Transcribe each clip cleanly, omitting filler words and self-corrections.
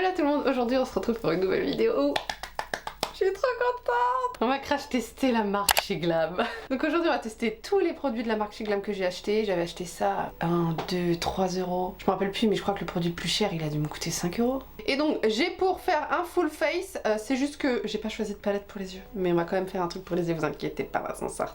à tout le monde, aujourd'hui on se retrouve pour une nouvelle vidéo. Je suis trop contente. On va crash tester la marque chez Glam. Donc aujourd'hui on va tester tous les produits de la marque chez Glam que j'ai acheté. J'avais acheté ça à 1, 2, 3 euros. Je me rappelle plus mais je crois que le produit le plus cher il a dû me coûter 5 euros. Et donc j'ai pour faire un full face, c'est juste que j'ai pas choisi de palette pour les yeux. Mais on va quand même faire un truc pour les yeux, vous inquiétez pas, on va s'en sortir.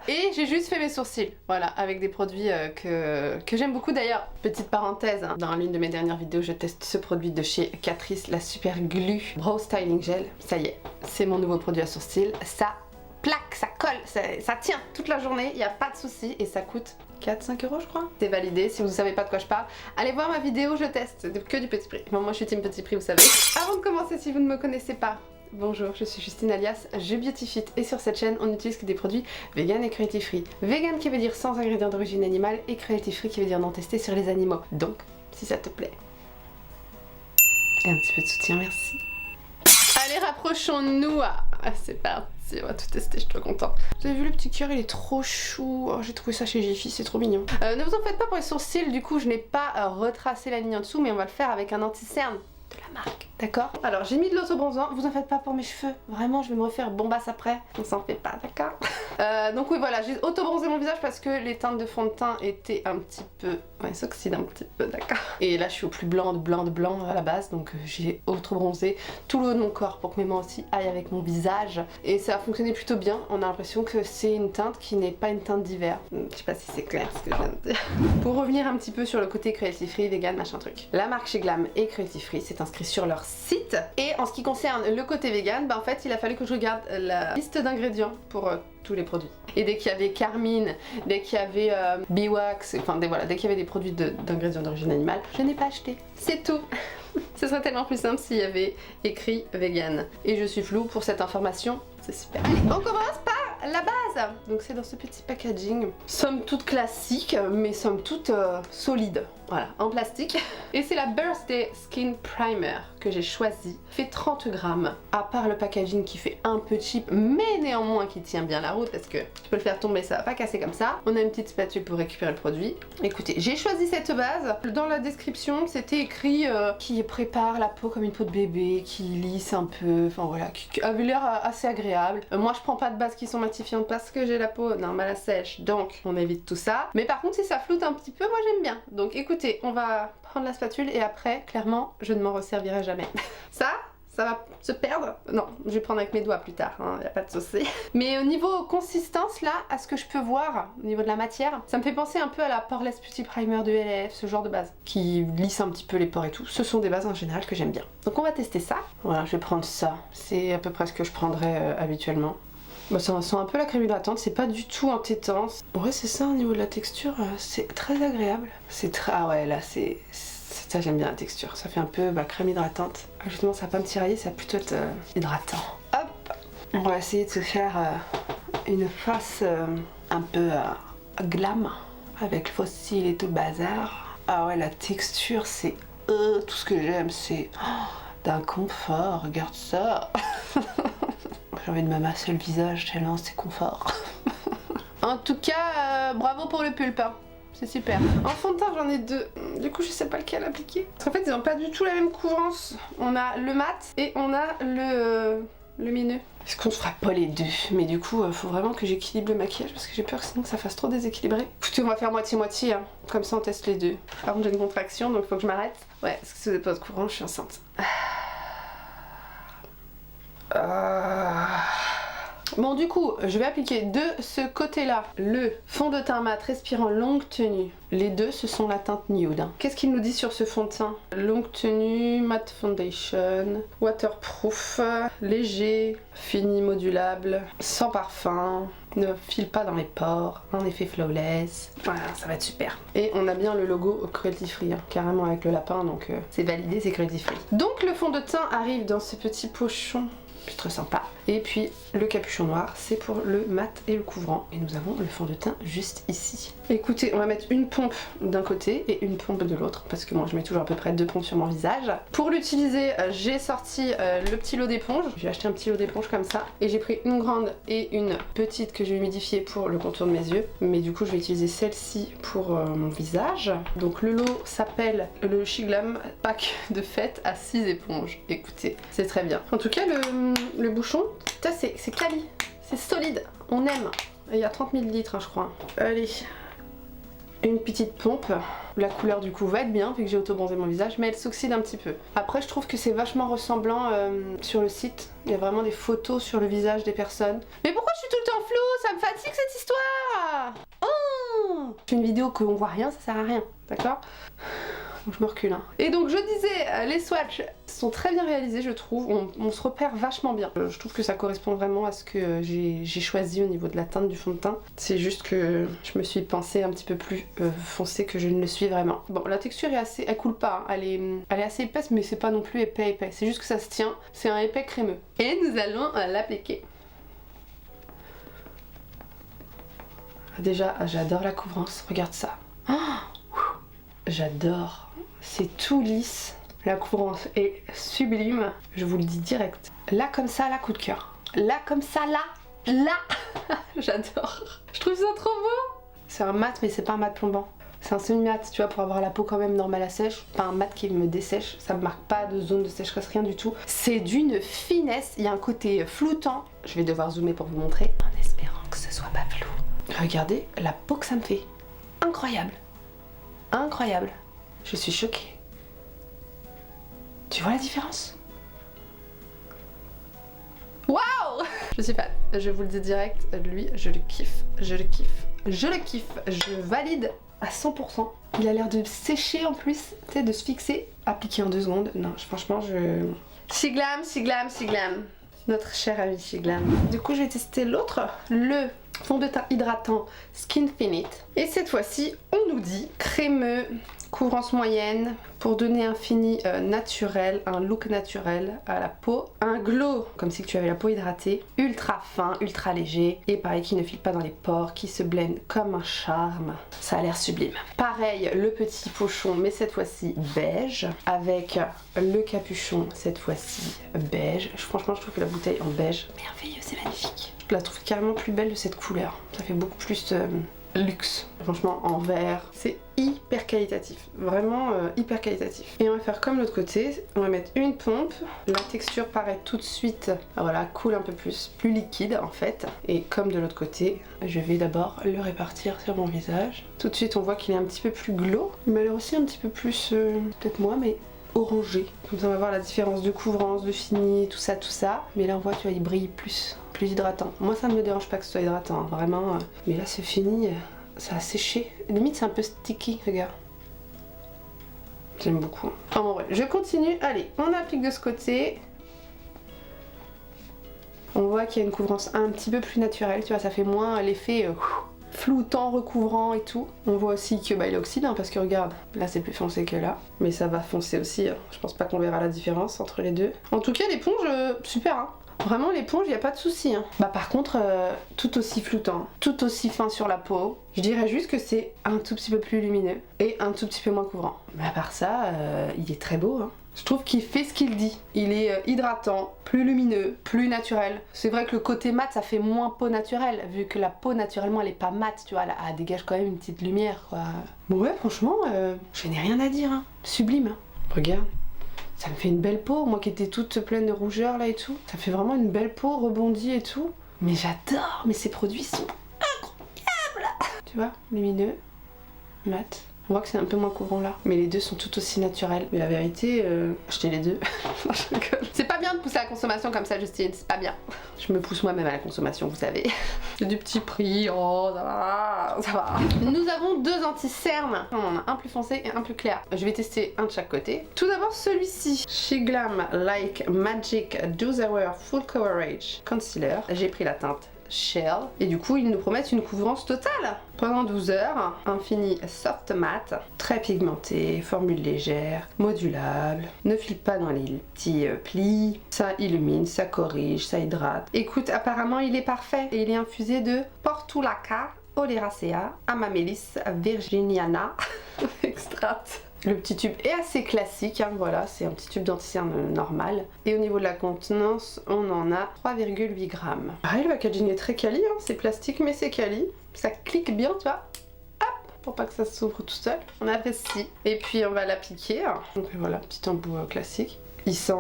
Et j'ai juste fait mes sourcils, voilà, avec des produits que j'aime beaucoup d'ailleurs. Petite parenthèse, hein, dans l'une de mes dernières vidéos, je teste ce produit de chez Catrice, la Super Glue Brow Styling Gel. Ça y est, c'est mon nouveau produit à sourcils. Ça plaque, ça colle, ça tient toute la journée, il n'y a pas de souci et ça coûte 4-5 euros je crois. C'est validé, si vous ne savez pas de quoi je parle, allez voir ma vidéo, je teste, que du petit prix. Bon, moi je suis team petit prix, vous savez. Avant de commencer, si vous ne me connaissez pas, bonjour, je suis Justine alias Je Beautifit et sur cette chaîne on n'utilise que des produits vegan et cruelty free. Vegan qui veut dire sans ingrédients d'origine animale et cruelty free qui veut dire non testé sur les animaux. Donc, si ça te plaît, et un petit peu de soutien, merci. Allez, rapprochons-nous. C'est parti, on va tout tester, je suis trop contente. Vous avez vu le petit cœur, il est trop chou. Oh, j'ai trouvé ça chez Jiffy, c'est trop mignon. Ne vous en faites pas pour les sourcils, du coup je n'ai pas retracé la ligne en dessous, mais on va le faire avec un anti-cerne de la marque, d'accord? Alors j'ai mis de l'auto-bronzant, vous en faites pas pour mes cheveux, vraiment je vais me refaire bombasse après, on s'en fait pas, d'accord? Donc oui voilà, j'ai auto-bronzé mon visage parce que les teintes de fond de teint étaient un petit peu, ouais, s'oxydent un petit peu, d'accord? Et là je suis au plus blanc de blanc à la base, donc j'ai auto-bronzé tout le haut de mon corps pour que mes mains aussi aillent avec mon visage. Et ça a fonctionné plutôt bien, on a l'impression que c'est une teinte qui n'est pas une teinte d'hiver. Je sais pas si c'est clair ce que je viens de dire. Pour revenir un petit peu sur le côté cruelty free, vegan, machin truc. La marque chez Glam est cruelty free, c'est inscrit sur leur site. Et en ce qui concerne le côté vegan, bah en fait il a fallu que je regarde la liste d'ingrédients pour tous les produits. Et dès qu'il y avait carmine, dès qu'il y avait beeswax, enfin voilà, dès qu'il y avait des produits d'ingrédients d'origine animale, je n'ai pas acheté. C'est tout. Ce serait tellement plus simple s'il y avait écrit vegan. Et je suis floue pour cette information, c'est super. Allez, on commence par la base. Donc c'est dans ce petit packaging, somme toute classique, mais somme toute solide. Voilà, en plastique. Et c'est la Birthday Skin Primer que j'ai choisi. Fait 30 grammes. À part le packaging qui fait un peu cheap, mais néanmoins qui tient bien la route parce que tu peux le faire tomber, ça va pas casser comme ça. On a une petite spatule pour récupérer le produit. Écoutez, j'ai choisi cette base. Dans la description, c'était écrit qui prépare la peau comme une peau de bébé, qui lisse un peu, enfin voilà, qui avait l'air assez agréable. Moi, je prends pas de bases qui sont matifiantes parce que j'ai la peau normale à sèche, donc on évite tout ça. Mais par contre, si ça floute un petit peu, moi j'aime bien. Donc écoutez, on va prendre la spatule et après, clairement, je ne m'en resservirai jamais. Ça va se perdre. Non, je vais prendre avec mes doigts plus tard, hein, y a pas de souci. Mais au niveau consistance, là, à ce que je peux voir, au niveau de la matière, ça me fait penser un peu à la Poreless Putty Primer de LF, ce genre de base, qui lisse un petit peu les pores et tout. Ce sont des bases en général que j'aime bien. Donc on va tester ça. Voilà, je vais prendre ça. C'est à peu près ce que je prendrais habituellement. Bah, ça sent un peu la crème hydratante, c'est pas du tout entêtant. Ouais, c'est ça, au niveau de la texture, c'est très agréable. C'est très... Ah ouais, là, c'est... Ça, j'aime bien la texture. Ça fait un peu crème hydratante. Justement, ça va pas me tirailler, ça va plutôt être hydratant. Hop, on va essayer de se faire une face un peu glam, avec fossile et tout le bazar. Ah ouais, la texture, c'est... tout ce que j'aime, c'est... d'un confort, regarde ça. J'ai envie de me masser le visage tellement c'est confort. En tout cas, bravo pour le pulpe, hein. C'est super. En fond de teint, j'en ai deux. Du coup, je sais pas lequel appliquer. Parce qu'en fait, ils ont pas du tout la même couvrance. On a le mat et on a le lumineux. Est-ce qu'on se fera pas les deux? Mais du coup, faut vraiment que j'équilibre le maquillage parce que j'ai peur que sinon que ça fasse trop déséquilibré. Écoutez, on va faire moitié-moitié, hein. Comme ça, on teste les deux. Par contre, j'ai une contraction, donc faut que je m'arrête. Ouais, parce que si vous n'êtes pas au courant, je suis enceinte. Bon, du coup, je vais appliquer de ce côté-là le fond de teint mat respirant longue tenue. Les deux, ce sont la teinte nude. Qu'est-ce qu'il nous dit sur ce fond de teint? Longue tenue, matte foundation, waterproof, léger, fini modulable, sans parfum, ne file pas dans les pores, en effet flawless. Voilà, ça va être super. Et on a bien le logo cruelty free, hein, carrément avec le lapin, donc c'est validé, c'est cruelty free. Donc le fond de teint arrive dans ce petit pochon c'est très sympa. Et puis le capuchon noir, c'est pour le mat et le couvrant. Et nous avons le fond de teint juste ici. Écoutez, on va mettre une pompe d'un côté et une pompe de l'autre, parce que moi je mets toujours à peu près 2 pompes sur mon visage. Pour l'utiliser, j'ai sorti le petit lot d'éponge. J'ai acheté un petit lot d'éponge comme ça. Et j'ai pris une grande et une petite que j'ai humidifiée pour le contour de mes yeux. Mais du coup je vais utiliser celle-ci pour mon visage. Donc le lot s'appelle le Shiglam pack de fête à 6 éponges. Écoutez, c'est très bien. En tout cas le bouchon, c'est quali, c'est solide, on aime. Il y a 30 ml hein, je crois. Allez, une petite pompe. La couleur du coup va être bien vu que j'ai auto-bronzé mon visage, mais elle s'oxyde un petit peu. Après je trouve que c'est vachement ressemblant sur le site. Il y a vraiment des photos sur le visage des personnes. Mais pourquoi je suis tout le temps floue? Ça me fatigue cette histoire. Oh, je fais une vidéo que on voit rien, ça sert à rien, d'accord? Je me recule. Hein. Et donc je disais, les swatchs sont très bien réalisés je trouve, on se repère vachement bien. Je trouve que ça correspond vraiment à ce que j'ai choisi au niveau de la teinte du fond de teint. C'est juste que je me suis pensée un petit peu plus foncée que je ne le suis vraiment. Bon, la texture est assez, elle coule pas, hein. Elle est assez épaisse mais c'est pas non plus épais. C'est juste que ça se tient, c'est un épais crémeux. Et nous allons l'appliquer. Déjà, j'adore la couvrance, regarde ça. Oh, j'adore. C'est tout lisse, la couvrance est sublime, je vous le dis direct. Là comme ça, là coup de cœur. Là comme ça, là j'adore. Je trouve ça trop beau. C'est un mat mais c'est pas un mat plombant. C'est un semi-mat, tu vois, pour avoir la peau quand même normale à sèche. Pas un mat qui me dessèche, ça me marque pas de zone de sécheresse, rien du tout. C'est d'une finesse, il y a un côté floutant. Je vais devoir zoomer pour vous montrer, en espérant que ce soit pas flou. Regardez la peau que ça me fait. Incroyable. Incroyable. Je suis choquée. Tu vois la différence? Waouh! Je suis fan. Je vous le dis direct, lui, je le kiffe. Je le kiffe. Je le kiffe. Je valide à 100%. Il a l'air de sécher en plus, tu sais, de se fixer. Appliquer en 2 secondes. Non, franchement, je... Shiglam, Shiglam, Shiglam. Notre cher ami Shiglam. Du coup, je vais tester l'autre. Le fond de teint hydratant Skinfinite. Et cette fois-ci, on nous dit crémeux, couvrance moyenne, pour donner un fini naturel, un look naturel à la peau. Un glow, comme si tu avais la peau hydratée, ultra fin, ultra léger, et pareil qui ne file pas dans les pores, qui se blende comme un charme. Ça a l'air sublime. Pareil, le petit pochon, mais cette fois-ci beige, avec le capuchon, cette fois-ci beige. Franchement, je trouve que la bouteille en beige, merveilleux, c'est magnifique. Je la trouve carrément plus belle de cette couleur. Ça fait beaucoup plus luxe. Franchement, en vert, c'est hyper qualitatif. Vraiment hyper qualitatif. Et on va faire comme l'autre côté. On va mettre une pompe. La texture paraît tout de suite, voilà, coule un peu plus liquide en fait. Et comme de l'autre côté, je vais d'abord le répartir sur mon visage. Tout de suite, on voit qu'il est un petit peu plus glow. Il m'a l'air aussi un petit peu plus, peut-être moi, mais orangé. Comme ça, on va voir la différence de couvrance, de fini, tout ça, tout ça. Mais là, on voit, tu vois, il brille plus hydratant. Moi, ça ne me dérange pas que ce soit hydratant, hein, vraiment. Mais là, c'est fini, ça a séché. Limite, c'est un peu sticky, regarde. J'aime beaucoup. Enfin bon, bref, je continue. Allez, on applique de ce côté. On voit qu'il y a une couvrance un petit peu plus naturelle, tu vois, ça fait moins l'effet floutant, recouvrant et tout. On voit aussi que bah, il oxyde, hein, parce que regarde, là c'est plus foncé que là. Mais ça va foncer aussi, je pense pas qu'on verra la différence entre les deux. En tout cas, l'éponge, super, hein. Vraiment l'éponge, il n'y a pas de souci. Hein. Bah par contre, tout aussi floutant, tout aussi fin sur la peau. Je dirais juste que c'est un tout petit peu plus lumineux et un tout petit peu moins couvrant. Mais à part ça, il est très beau. Hein. Je trouve qu'il fait ce qu'il dit. Il est hydratant, plus lumineux, plus naturel. C'est vrai que le côté mat, ça fait moins peau naturelle, vu que la peau naturellement elle est pas mat, tu vois, elle dégage quand même une petite lumière, quoi. Bon ouais, franchement, je n'ai rien à dire. Hein. Sublime. Hein. Regarde. Ça me fait une belle peau, moi qui étais toute pleine de rougeur là et tout. Ça fait vraiment une belle peau, rebondie et tout. Mais j'adore, mais ces produits sont incroyables. Tu vois, lumineux, mat. On voit que c'est un peu moins couvrant là. Mais les deux sont tout aussi naturels. Mais la vérité, achetez les deux. C'est pas bien de pousser à la consommation comme ça, Justine, c'est pas bien. Je me pousse moi-même à la consommation, vous savez. C'est du petit prix, oh ça va, ça va. Nous avons 2 anti-cernes. On en a un plus foncé et un plus clair. Je vais tester un de chaque côté. Tout d'abord celui-ci. Shiglam Like Magic Does Our Full Coverage Concealer. J'ai pris la teinte Shell. Et du coup, ils nous promettent une couvrance totale pendant 12 heures. Infini soft matte, très pigmenté, formule légère, modulable, ne file pas dans les petits plis. Ça illumine, ça corrige, ça hydrate. Écoute, apparemment, il est parfait. Et il est infusé de Portulaca Oleracea Amamelis virginiana extract. Le petit tube est assez classique, hein, voilà, c'est un petit tube d'anti-cerne normal. Et au niveau de la contenance, on en a 3,8 grammes. Pareil, le packaging est très quali, hein, c'est plastique mais c'est quali. Ça clique bien, tu vois. Hop, pour pas que ça s'ouvre tout seul. On apprécie. Et puis on va l'appliquer. Donc voilà, petit embout classique. Il sent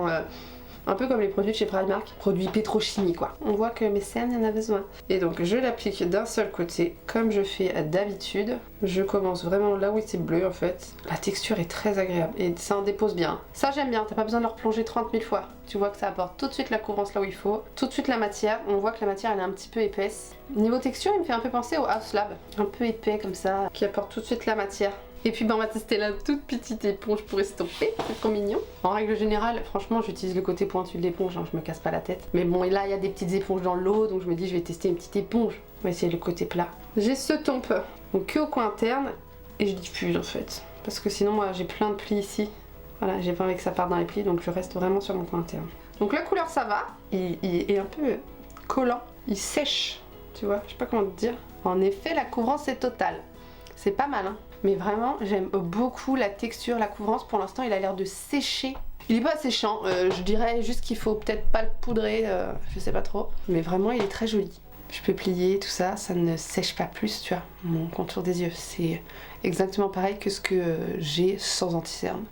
un peu comme les produits de chez Primark, produits pétrochimie quoi. On voit que mes cernes en a besoin. Et donc je l'applique d'un seul côté, comme je fais d'habitude. Je commence vraiment là où c'est bleu en fait. La texture est très agréable et ça en dépose bien. Ça j'aime bien, t'as pas besoin de le replonger 30 000 fois. Tu vois que ça apporte tout de suite la couvrance là où il faut. Tout de suite la matière, on voit que la matière elle est un petit peu épaisse. Niveau texture, il me fait un peu penser au House Lab. Un peu épais comme ça, qui apporte tout de suite la matière. Et puis on va tester la toute petite éponge pour estomper, c'est trop mignon. En règle générale, franchement j'utilise le côté pointu de l'éponge, hein, je me casse pas la tête. Mais bon, et là il y a des petites éponges dans l'eau, donc je me dis je vais tester une petite éponge. On va essayer le côté plat. J'ai ce tompe, donc que au coin interne, et je diffuse en fait. Parce que sinon moi j'ai plein de plis ici. Voilà, j'ai pas envie que ça parte dans les plis, donc je reste vraiment sur mon coin interne. Donc la couleur ça va, il est un peu collant, il sèche, tu vois, je sais pas comment te dire. En effet la couvrance est totale, c'est pas mal hein. Mais vraiment, j'aime beaucoup la texture, la couvrance. Pour l'instant, il a l'air de sécher. Il est pas séchant, je dirais juste qu'il faut peut-être pas le poudrer, je sais pas trop. Mais vraiment, il est très joli. Je peux plier, tout ça, ça ne sèche pas plus, tu vois. Mon contour des yeux, c'est exactement pareil que ce que j'ai sans anti-cerne.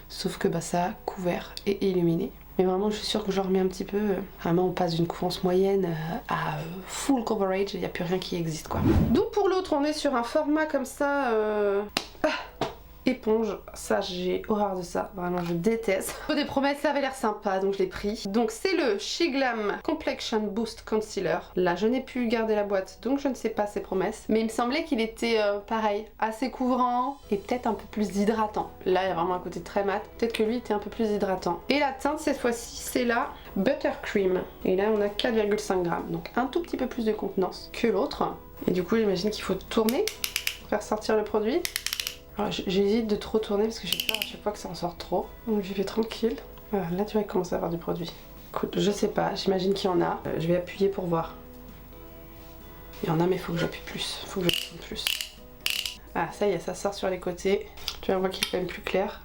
Sauf que bah, ça a couvert et illuminé. Mais vraiment, je suis sûre que je remets un petit peu. Vraiment, on passe d'une couvrance moyenne à full coverage, il n'y a plus rien qui existe quoi. Donc pour l'autre, on est sur un format comme ça. Éponge, ça j'ai horreur de ça, vraiment je déteste. Des promesses, ça avait l'air sympa donc je l'ai pris. Donc c'est le Shiglam Complexion Boost Concealer. Là je n'ai pu garder la boîte donc je ne sais pas ses promesses. Mais il me semblait qu'il était pareil, assez couvrant et peut-être un peu plus hydratant. Là il y a vraiment un côté très mat, peut-être que lui était un peu plus hydratant. Et la teinte cette fois-ci c'est la Buttercream. Et là on a 4,5 grammes, donc un tout petit peu plus de contenance que l'autre. Et du coup j'imagine qu'il faut tourner pour faire sortir le produit. J'hésite de trop tourner parce que j'ai peur à chaque fois que ça en sort trop. Donc j'y vais tranquille. Voilà, là tu vas commencer à avoir du produit. Écoute, je sais pas, j'imagine qu'il y en a. Je vais appuyer pour voir. Il y en a mais il faut que j'appuie plus. Faut que je tourne plus. Ah ça y est, ça sort sur les côtés. Tu vas voir qu'il est quand même plus clair.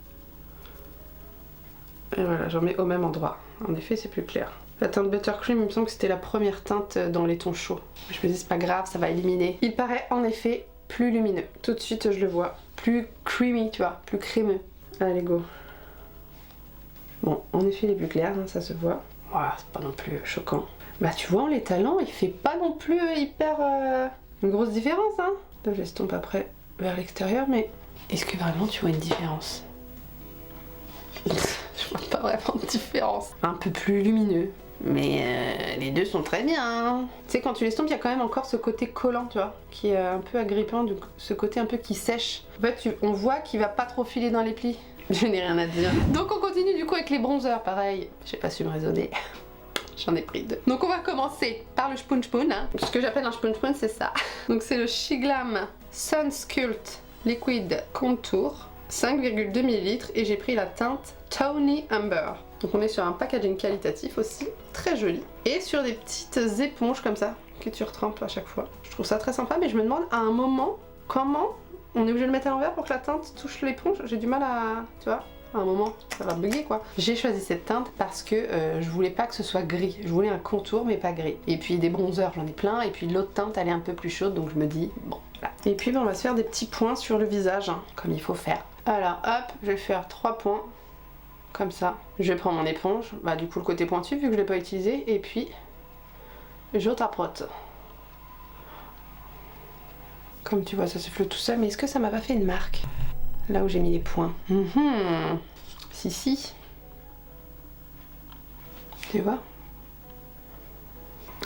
Et voilà, j'en mets au même endroit. En effet, c'est plus clair. La teinte Buttercream, il me semble que c'était la première teinte dans les tons chauds. Je me dis c'est pas grave, ça va éliminer. Il paraît en effet plus lumineux. Tout de suite je le vois. Plus creamy, tu vois, plus crémeux. Allez go. Bon, en effet il est plus clair, hein, ça se voit. Voilà, c'est pas non plus choquant. Bah tu vois, en l'étalant, il fait pas non plus hyper une grosse différence, hein. Là j'estompe après vers l'extérieur, mais est-ce que vraiment tu vois une différence? Je vois pas vraiment de différence. Un peu plus lumineux. Mais les deux sont très bien. Hein. Tu sais, quand tu l'estompes, il y a quand même encore ce côté collant, tu vois, qui est un peu agrippant, ce côté un peu qui sèche. En fait, on voit qu'il va pas trop filer dans les plis. Je n'ai rien à dire. Donc on continue du coup avec les bronzers, pareil. J'ai pas su me raisonner. J'en ai pris deux. Donc on va commencer par le Spoon Spoon. Hein. Ce que j'appelle un Spoon Spoon, c'est ça. Donc c'est le Shiglam Sun Sculpt Liquid Contour. 5,2 ml et j'ai pris la teinte Tawny Amber. Donc on est sur un packaging qualitatif aussi, très joli. Et sur des petites éponges comme ça, que tu retrempes à chaque fois. Je trouve ça très sympa, mais je me demande à un moment, comment on est obligé de le mettre à l'envers pour que la teinte touche l'éponge. J'ai du mal à... tu vois, à un moment, ça va bugger quoi. J'ai choisi cette teinte parce que je voulais pas que ce soit gris. Je voulais un contour mais pas gris. Et puis des bronzers, j'en ai plein. Et puis l'autre teinte, elle est un peu plus chaude, donc je me dis, bon, là. Et puis on va se faire des petits points sur le visage, hein, comme il faut faire. Alors hop, je vais faire 3 points. Comme ça, je prends mon éponge, bah du coup le côté pointu vu que je l'ai pas utilisé, et puis je tapote. Comme tu vois, ça se flotte tout seul, mais est-ce que ça m'a pas fait une marque là où j'ai mis les points? Si. Tu vois?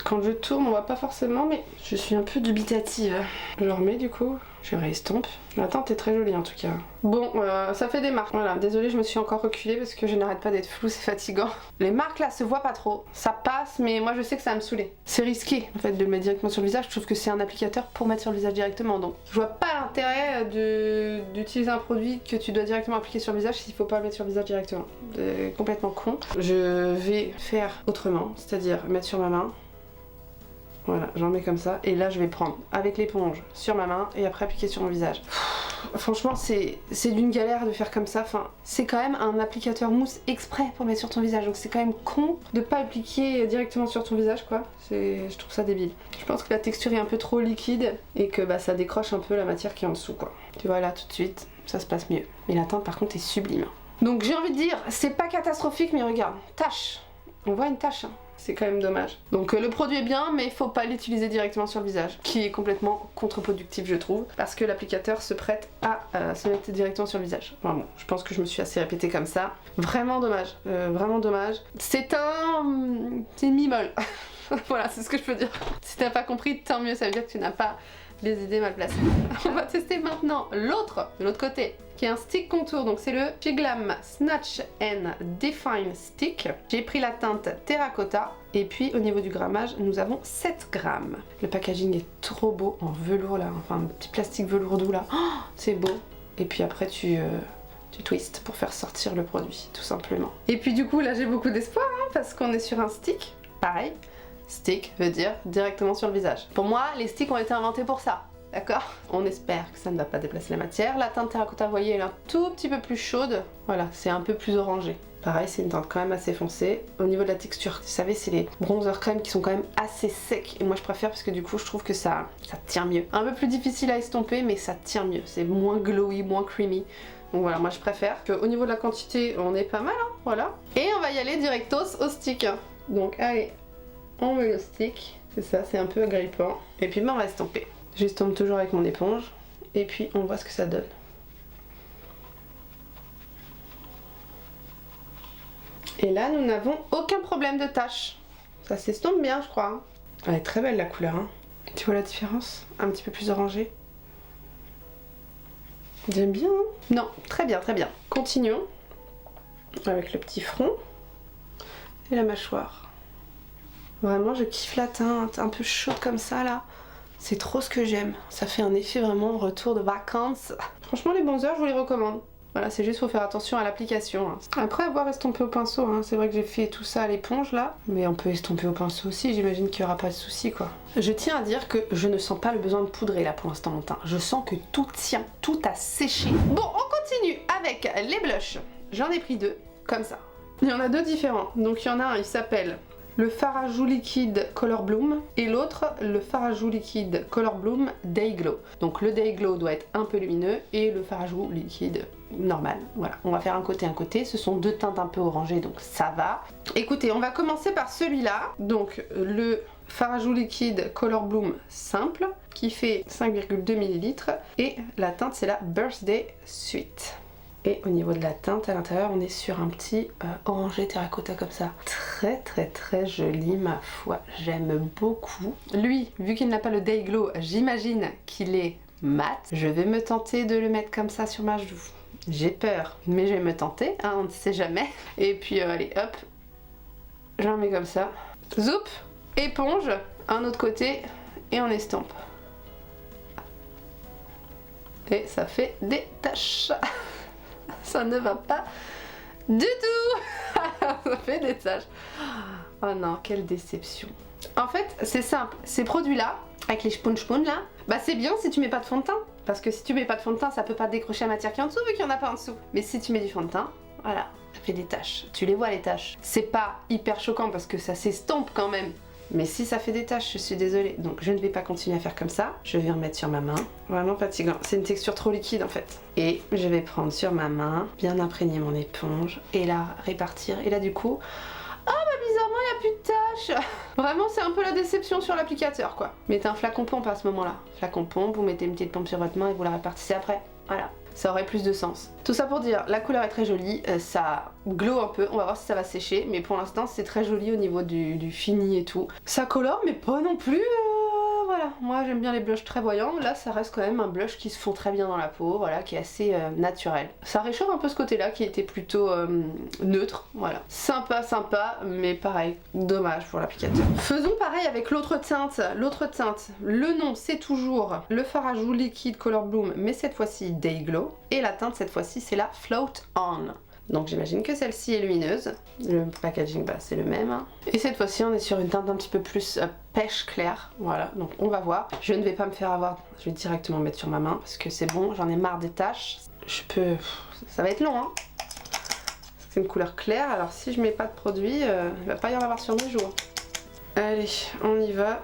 Quand je tourne, on voit pas forcément, mais je suis un peu dubitative. Je le remets du coup, je réestompe. La teinte est très jolie en tout cas. Bon, ça fait des marques. Voilà, désolée, je me suis encore reculée parce que je n'arrête pas d'être floue, c'est fatigant. Les marques là se voient pas trop. Ça passe, mais moi je sais que ça va me saouler. C'est risqué en fait de le mettre directement sur le visage. Je trouve que c'est un applicateur pour mettre sur le visage directement. Donc je vois pas l'intérêt d'utiliser un produit que tu dois directement appliquer sur le visage s'il faut pas le mettre sur le visage directement. C'est complètement con. Je vais faire autrement, c'est-à-dire mettre sur ma main. Voilà, j'en mets comme ça. Et là, je vais prendre avec l'éponge sur ma main et après appliquer sur mon visage. Franchement, c'est d'une galère de faire comme ça. Enfin, c'est quand même un applicateur mousse exprès pour mettre sur ton visage. Donc c'est quand même con de pas appliquer directement sur ton visage, quoi. Je trouve ça débile. Je pense que la texture est un peu trop liquide et que bah, ça décroche un peu la matière qui est en dessous, quoi. Tu vois, là, tout de suite, ça se passe mieux. Mais la teinte, par contre, est sublime. Donc j'ai envie de dire, c'est pas catastrophique, mais regarde, tache. On voit une tache, hein. C'est quand même dommage. Donc le produit est bien, mais il faut pas l'utiliser directement sur le visage, qui est complètement contre-productif je trouve, parce que l'applicateur se prête à se mettre directement sur le visage. Enfin bon, je pense que je me suis assez répétée comme ça. Vraiment dommage, vraiment dommage. C'est une mimole. Voilà, c'est ce que je peux dire. Si t'as pas compris, tant mieux, ça veut dire que tu n'as pas les idées mal placées. On va tester maintenant l'autre, de l'autre côté, qui est un stick contour. Donc c'est le Shiglam Snatch and Define Stick. J'ai pris la teinte Terracotta. Et puis au niveau du grammage, nous avons 7 grammes. Le packaging est trop beau en velours là, enfin un petit plastique velours doux là. Oh, c'est beau. Et puis après tu twists pour faire sortir le produit, tout simplement. Et puis du coup là j'ai beaucoup d'espoir hein, parce qu'on est sur un stick. Pareil. Stick veut dire directement sur le visage. Pour moi, les sticks ont été inventés pour ça. D'accord? On espère que ça ne va pas déplacer la matière. La teinte terracotta, vous voyez, elle est un tout petit peu plus chaude. Voilà, c'est un peu plus orangé. Pareil, c'est une teinte quand même assez foncée. Au niveau de la texture, vous savez, c'est les bronzers crème qui sont quand même assez secs. Et moi, je préfère parce que du coup, je trouve que ça tient mieux. Un peu plus difficile à estomper, mais ça tient mieux. C'est moins glowy, moins creamy. Donc voilà, moi, je préfère. Au niveau de la quantité, on est pas mal, hein, voilà. Et on va y aller directos au stick. Donc, allez, on met le stick. C'est ça, c'est un peu agrippant. Et puis, ben, on va estomper. J'estompe toujours avec mon éponge. Et puis, on voit ce que ça donne. Et là, nous n'avons aucun problème de tache. Ça s'estompe bien, je crois. Elle est très belle, la couleur. Hein. Tu vois la différence? Un petit peu plus orangé. J'aime bien, hein? Non, très bien, très bien. Continuons avec le petit front et la mâchoire. Vraiment, je kiffe la teinte, un peu chaude comme ça, là. C'est trop ce que j'aime. Ça fait un effet vraiment retour de vacances. Franchement, les bronzers, je vous les recommande. Voilà, c'est juste faut faire attention à l'application. Hein. Après avoir estompé au pinceau, hein. C'est vrai que j'ai fait tout ça à l'éponge là, mais on peut estomper au pinceau aussi, j'imagine qu'il n'y aura pas de souci quoi. Je tiens à dire que je ne sens pas le besoin de poudrer là pour l'instant mon teint. Je sens que tout tient, tout a séché. Bon, on continue avec les blushs. J'en ai pris 2, comme ça. Il y en a 2 différents. Donc il y en a un, il s'appelle le Fard à joues liquide Color Bloom et l'autre le Fard à joues liquide Color Bloom Day Glow. Donc le Day Glow doit être un peu lumineux et le Fard à joues liquide normal. Voilà, on va faire un côté, ce sont 2 teintes un peu orangées donc ça va. Écoutez, on va commencer par celui-là, donc le Fard à joues liquide Color Bloom simple qui fait 5,2 ml et la teinte c'est la Birthday Sweet. Et au niveau de la teinte à l'intérieur, on est sur un petit orangé terracotta comme ça. Très très très joli ma foi, j'aime beaucoup. Lui, vu qu'il n'a pas le Day Glow, j'imagine qu'il est mat. Je vais me tenter de le mettre comme ça sur ma joue. J'ai peur, mais je vais me tenter, hein, on ne sait jamais. Et puis allez hop, j'en mets comme ça. Zoup, éponge, un autre côté et on estompe. Et ça fait des taches. Ça ne va pas du tout. Ça fait des taches. Oh non, quelle déception. En fait, c'est simple. Ces produits-là, avec les spoon là, bah c'est bien si tu mets pas de fond de teint. Parce que si tu mets pas de fond de teint, ça peut pas décrocher la matière qui est en dessous vu qu'il y en a pas en dessous. Mais si tu mets du fond de teint, voilà, ça fait des taches. Tu les vois les taches. C'est pas hyper choquant parce que ça s'estompe quand même. Mais si ça fait des taches, je suis désolée. Donc je ne vais pas continuer à faire comme ça. Je vais remettre sur ma main. Vraiment fatigant. C'est une texture trop liquide en fait. Et je vais prendre sur ma main, bien imprégner mon éponge et la répartir. Et là du coup, ah bah bizarrement il n'y a plus de taches. Vraiment c'est un peu la déception sur l'applicateur quoi. Mettez un flacon pompe à ce moment-là. Flacon pompe, vous mettez une petite pompe sur votre main et vous la répartissez après. Voilà. ça aurait plus de sens. Tout ça pour dire, la couleur est très jolie, ça glow un peu, on va voir si ça va sécher, mais pour l'instant c'est très joli au niveau du fini et tout. Ça colore mais pas non plus... Voilà, moi j'aime bien les blushs très voyants, là ça reste quand même un blush qui se fond très bien dans la peau, voilà, qui est assez naturel. Ça réchauffe un peu ce côté-là qui était plutôt neutre, voilà. Sympa, sympa, mais pareil, dommage pour l'applicateur. Faisons pareil avec l'autre teinte. Le nom c'est toujours le fard à joues liquide Color Bloom, mais cette fois-ci Day Glow. Et la teinte cette fois-ci c'est la Float On. Donc j'imagine que celle-ci est lumineuse. Le packaging, bah, c'est le même. Et cette fois-ci, on est sur une teinte un petit peu plus pêche claire. Voilà, donc on va voir. Je ne vais pas me faire avoir. Je vais directement mettre sur ma main parce que c'est bon, j'en ai marre des taches. Je peux... Ça va être long, hein. C'est une couleur claire, alors si je mets pas de produit, il va pas y en avoir sur mes joues. Allez, on y va,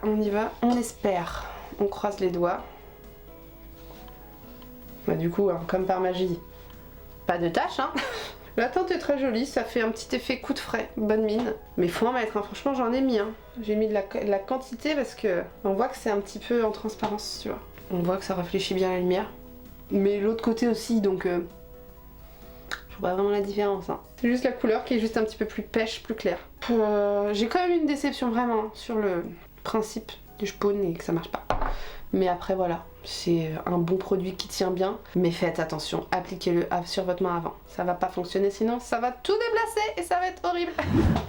on espère. On croise les doigts. Bah du coup, hein, comme par magie, pas de taches, hein. La teinte est très jolie, ça fait un petit effet coup de frais, bonne mine. Mais faut en mettre, hein. Franchement j'en ai mis. Hein. J'ai mis de la quantité parce que on voit que c'est un petit peu en transparence, tu vois. On voit que ça réfléchit bien la lumière. Mais l'autre côté aussi, donc je vois pas vraiment la différence. Hein. C'est juste la couleur qui est juste un petit peu plus pêche, plus claire. J'ai quand même une déception vraiment sur le principe du spawn et que ça marche pas. Mais après voilà, c'est un bon produit qui tient bien, mais faites attention, appliquez-le sur votre main avant. Ça va pas fonctionner sinon ça va tout déplacer et ça va être horrible.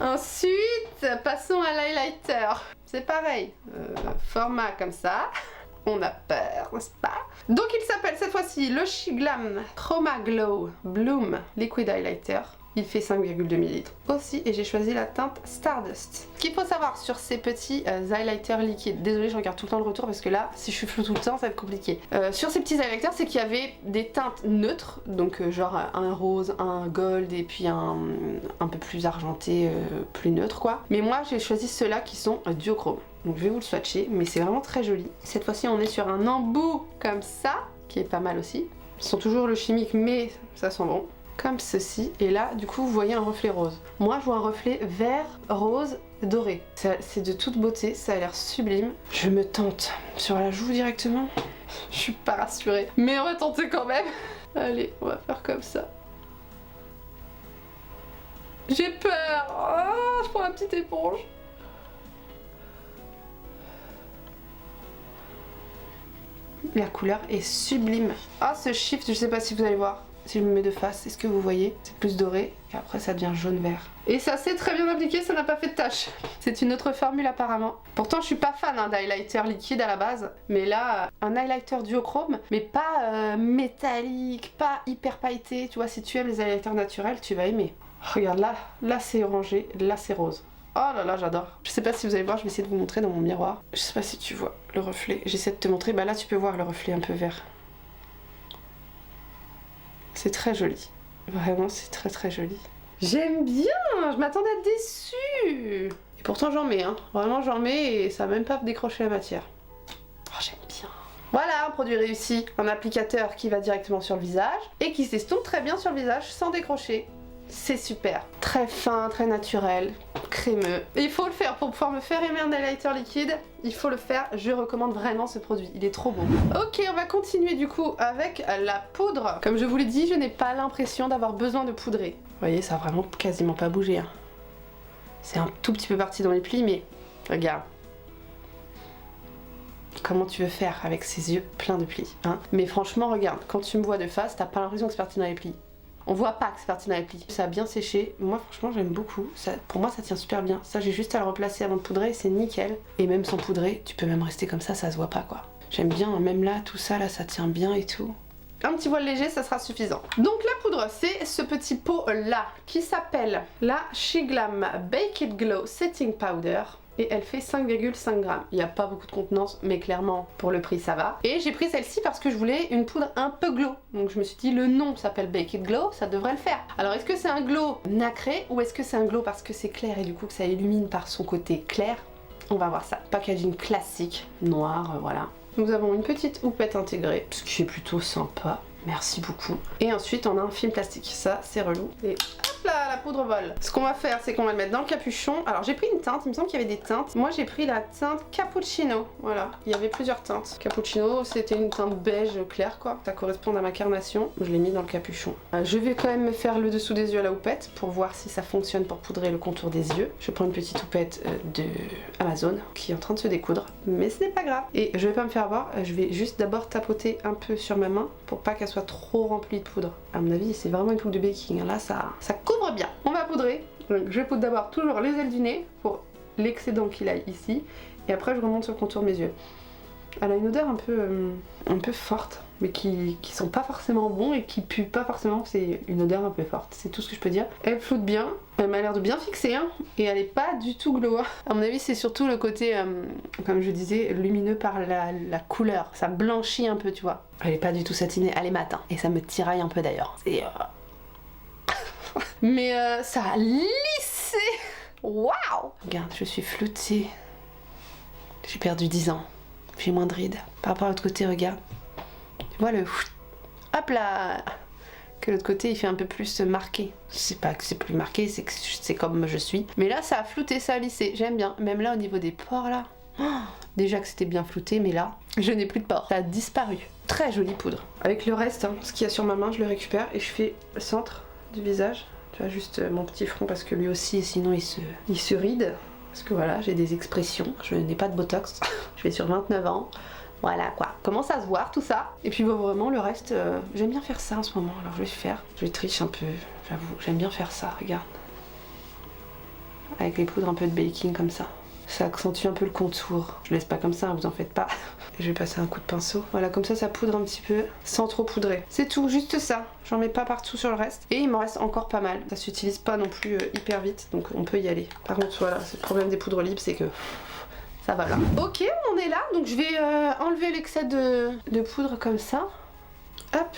Ensuite, passons à l'highlighter. C'est pareil, format comme ça. On a peur, n'est-ce pas? Donc il s'appelle cette fois-ci le Shiglam Chroma Glow Bloom Liquid Highlighter. Il fait 5,2 ml aussi et j'ai choisi la teinte Stardust. Ce qu'il faut savoir sur ces petits highlighters liquides, désolée je regarde tout le temps le retour parce que là si je suis floue tout le temps ça va être compliqué. Sur ces petits highlighters c'est qu'il y avait des teintes neutres, donc genre un rose, un gold et puis un peu plus argenté, plus neutre quoi. Mais moi j'ai choisi ceux-là qui sont duochrome. Donc je vais vous le swatcher mais c'est vraiment très joli. Cette fois-ci on est sur un embout comme ça, qui est pas mal aussi. Ils sont toujours le chimique mais ça sent bon. Comme ceci, et là du coup vous voyez un reflet rose. Moi je vois un reflet vert, rose, doré. C'est de toute beauté, ça a l'air sublime. Je me tente sur la joue directement. Je suis pas rassurée, mais on va tenter quand même. Allez, on va faire comme ça. J'ai peur. Oh, je prends la petite éponge. La couleur est sublime. Ah, ce shift, je sais pas si vous allez voir. Si je me mets de face, est-ce que vous voyez? C'est plus doré et après ça devient jaune-vert. Et ça s'est très bien appliqué, ça n'a pas fait de tache. C'est une autre formule apparemment. Pourtant je suis pas fan hein, d'highlighter liquide à la base. Mais là, un highlighter duochrome, mais pas métallique, pas hyper pailleté. Tu vois, si tu aimes les highlighters naturels, tu vas aimer. Regarde là, là c'est orangé, là c'est rose. Oh là là, j'adore. Je sais pas si vous allez voir, je vais essayer de vous montrer dans mon miroir. Je sais pas si tu vois le reflet. J'essaie de te montrer, bah là tu peux voir le reflet un peu vert. C'est très joli. Vraiment, c'est très très joli. J'aime bien, je m'attendais à être déçue. Et pourtant j'en mets, hein. Vraiment j'en mets et ça n'a même pas décroché la matière. Oh, j'aime bien. Voilà, un produit réussi. Un applicateur qui va directement sur le visage et qui s'estompe très bien sur le visage sans décrocher. C'est super. Très fin, très naturel, crémeux. Et il faut le faire pour pouvoir me faire aimer un highlighter liquide. Il faut le faire, je recommande vraiment ce produit, il est trop beau. Ok, on va continuer du coup avec la poudre. Comme je vous l'ai dit, je n'ai pas l'impression d'avoir besoin de poudrer. Vous voyez, ça a vraiment quasiment pas bougé. Hein. C'est un tout petit peu parti dans les plis, mais regarde. Comment tu veux faire avec ces yeux pleins de plis hein? Mais franchement, regarde, quand tu me vois de face, t'as pas l'impression que c'est parti dans les plis. On voit pas que c'est parti dans les plis. Ça a bien séché. Moi franchement j'aime beaucoup. Ça, pour moi ça tient super bien. Ça j'ai juste à le replacer avant de poudrer et c'est nickel. Et même sans poudrer, tu peux même rester comme ça se voit pas quoi. J'aime bien, même là, tout ça là, ça tient bien et tout. Un petit voile léger, ça sera suffisant. Donc la poudre, c'est ce petit pot là qui s'appelle la Shiglam Baked Glow Setting Powder. Et elle fait 5,5 grammes. Il n'y a pas beaucoup de contenance, mais clairement, pour le prix, ça va. Et j'ai pris celle-ci parce que je voulais une poudre un peu glow. Donc je me suis dit, le nom s'appelle Baked Glow, ça devrait le faire. Alors est-ce que c'est un glow nacré ou est-ce que c'est un glow parce que c'est clair et du coup que ça illumine par son côté clair? On va voir ça. Packaging classique, noir, voilà. Nous avons une petite houppette intégrée, ce qui est plutôt sympa. Merci beaucoup. Et ensuite on a un film plastique, ça c'est relou. Et hop là, la poudre vole. Ce qu'on va faire, c'est qu'on va le mettre dans le capuchon. Alors j'ai pris une teinte, il me semble qu'il y avait des teintes. Moi j'ai pris la teinte Cappuccino. Voilà, il y avait plusieurs teintes. Cappuccino, c'était une teinte beige claire quoi. Ça correspond à ma carnation. Je l'ai mis dans le capuchon. Je vais quand même me faire le dessous des yeux à la houppette pour voir si ça fonctionne pour poudrer le contour des yeux. Je prends une petite houppette de Amazon qui est en train de se découdre, mais ce n'est pas grave. Et je vais pas me faire voir, je vais juste d'abord tapoter un peu sur ma main pour pas qu'elle soit trop remplie de poudre. À mon avis, c'est vraiment une poudre de baking. Là, ça couvre bien. On va poudrer. Donc, je poudre d'abord toujours les ailes du nez pour l'excédent qu'il aille ici. Et après, je remonte sur le contour de mes yeux. Elle a une odeur un peu forte, mais qui sont pas forcément bons et qui puent pas forcément. C'est une odeur un peu forte, c'est tout ce que je peux dire. Elle floute bien, elle m'a l'air de bien fixer, hein, et elle est pas du tout glow. À mon avis, c'est surtout le côté, comme je disais, lumineux par la couleur. Ça blanchit un peu, tu vois. Elle est pas du tout satinée, elle est mat, hein, et ça me tiraille un peu d'ailleurs. Mais ça a lissé. Waouh! Regarde, je suis floutée. J'ai perdu 10 ans. J'ai moins de rides. Par rapport à l'autre côté, regarde. Tu vois le... Hop là! Que l'autre côté, il fait un peu plus marqué. C'est pas que c'est plus marqué, c'est que c'est comme je suis. Mais là, ça a flouté, ça a lissé. J'aime bien. Même là, au niveau des pores, là. Oh, déjà que c'était bien flouté, mais là, je n'ai plus de pores. Ça a disparu. Très jolie poudre. Avec le reste, hein, ce qu'il y a sur ma main, je le récupère et je fais le centre du visage. Tu vois, juste mon petit front parce que lui aussi, sinon, il se ride. Parce que voilà, j'ai des expressions, je n'ai pas de botox, je vais sur 29 ans, voilà quoi. Commence à se voir tout ça. Et puis bon, vraiment le reste, j'aime bien faire ça en ce moment, alors je vais faire. Je triche un peu, j'avoue, j'aime bien faire ça, regarde. Avec les poudres un peu de baking comme ça. Ça accentue un peu le contour. Je laisse pas comme ça, hein, vous en faites pas. Je vais passer un coup de pinceau. Voilà, comme ça poudre un petit peu sans trop poudrer. C'est tout, juste ça. J'en mets pas partout sur le reste. Et il m'en reste encore pas mal. Ça s'utilise pas non plus hyper vite, donc on peut y aller. Par contre, voilà, c'est le problème des poudres libres, c'est que ça va là. Ok, on est là, donc je vais enlever l'excès de poudre comme ça. Hop.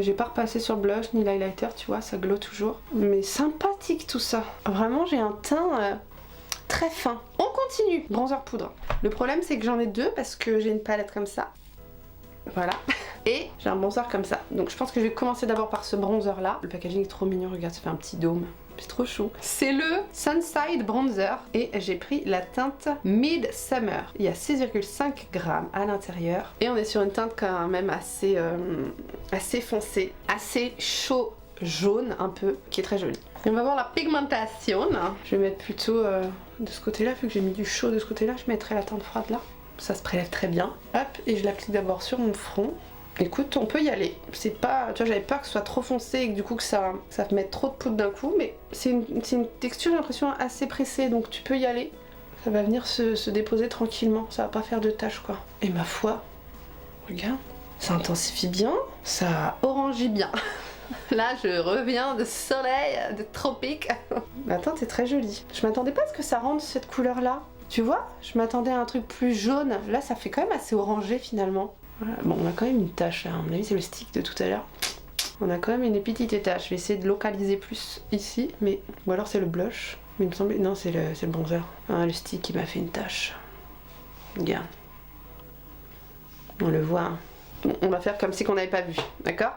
J'ai pas repassé sur le blush ni l'highlighter, tu vois, ça glow toujours. Mais sympathique tout ça. Vraiment, j'ai un teint... très fin. On continue. Bronzer poudre. Le problème c'est que j'en ai deux parce que j'ai une palette comme ça. Voilà. Et j'ai un bronzer comme ça. Donc je pense que je vais commencer d'abord par ce bronzer là. Le packaging est trop mignon, regarde, ça fait un petit dôme. C'est trop chou. C'est le Sunside Bronzer et j'ai pris la teinte Midsummer. Il y a 6,5 grammes à l'intérieur. Et on est sur une teinte quand même assez foncée, assez chaud jaune un peu, qui est très jolie. Et on va voir la pigmentation. Je vais mettre plutôt de ce côté là, vu que j'ai mis du chaud de ce côté là, je mettrai la teinte froide là. Ça se prélève très bien. Hop, et je l'applique d'abord sur mon front. Écoute, on peut y aller. C'est pas... Tu vois, j'avais peur que ce soit trop foncé et que du coup que ça mette trop de poudre d'un coup, mais c'est une texture, j'ai l'impression, assez pressée, donc tu peux y aller. Ça va venir se déposer tranquillement, ça va pas faire de taches quoi. Et ma foi, regarde, ça intensifie bien, ça orangit bien. Là, je reviens de soleil, de tropique. La teinte est très jolie. Je m'attendais pas à ce que ça rende cette couleur-là. Tu vois, je m'attendais à un truc plus jaune. Là, ça fait quand même assez orangé finalement. Voilà. Bon, on a quand même une tache là. À mon avis, c'est le stick de tout à l'heure. On a quand même une petite tache. Je vais essayer de localiser plus ici. Mais... Ou alors c'est le blush. Mais il me semblait... Non, c'est le bronzer. Ah, le stick qui m'a fait une tache. Regarde. On le voit. Hein. Bon, on va faire comme si qu'on n'avait pas vu. D'accord ?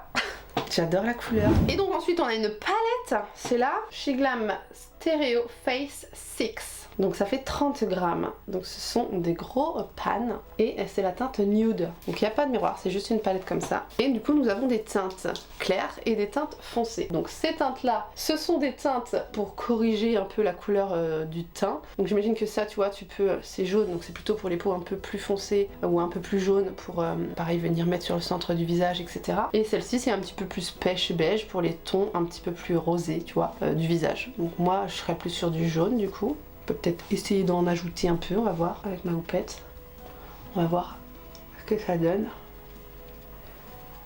J'adore la couleur. Et donc ensuite on a une palette, c'est la Shiglam Stereo Face 6. Donc ça fait 30 grammes. Donc ce sont des gros pans et c'est la teinte nude. Donc il n'y a pas de miroir, c'est juste une palette comme ça. Et du coup nous avons des teintes claires et des teintes foncées. Donc ces teintes là, ce sont des teintes pour corriger un peu la couleur du teint. Donc j'imagine que ça tu vois, tu peux, c'est jaune, donc c'est plutôt pour les peaux un peu plus foncées ou un peu plus jaunes pour pareil venir mettre sur le centre du visage, etc. Et celle-ci c'est un petit peu plus pêche beige pour les tons un petit peu plus rosés, tu vois, du visage. Donc moi je serais plus sur du jaune du coup. Je peux peut-être essayer d'en ajouter un peu, on va voir avec ma houppette. On va voir ce que ça donne.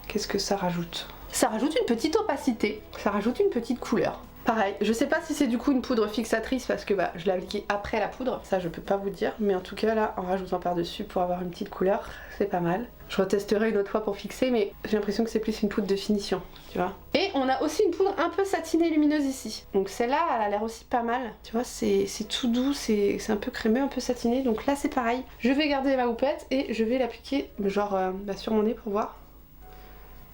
Qu'est-ce que ça rajoute? Ça rajoute une petite opacité, ça rajoute une petite couleur. Pareil, je sais pas si c'est du coup une poudre fixatrice parce que je l'ai appliquée après la poudre, ça je peux pas vous dire, mais en tout cas là en rajoutant par dessus pour avoir une petite couleur, c'est pas mal. Je retesterai une autre fois pour fixer, mais j'ai l'impression que c'est plus une poudre de finition, tu vois. Et on a aussi une poudre un peu satinée lumineuse ici, donc celle-là elle a l'air aussi pas mal, tu vois, c'est tout doux, c'est un peu crémeux, un peu satiné, donc là c'est pareil. Je vais garder ma houppette et je vais l'appliquer genre sur mon nez pour voir.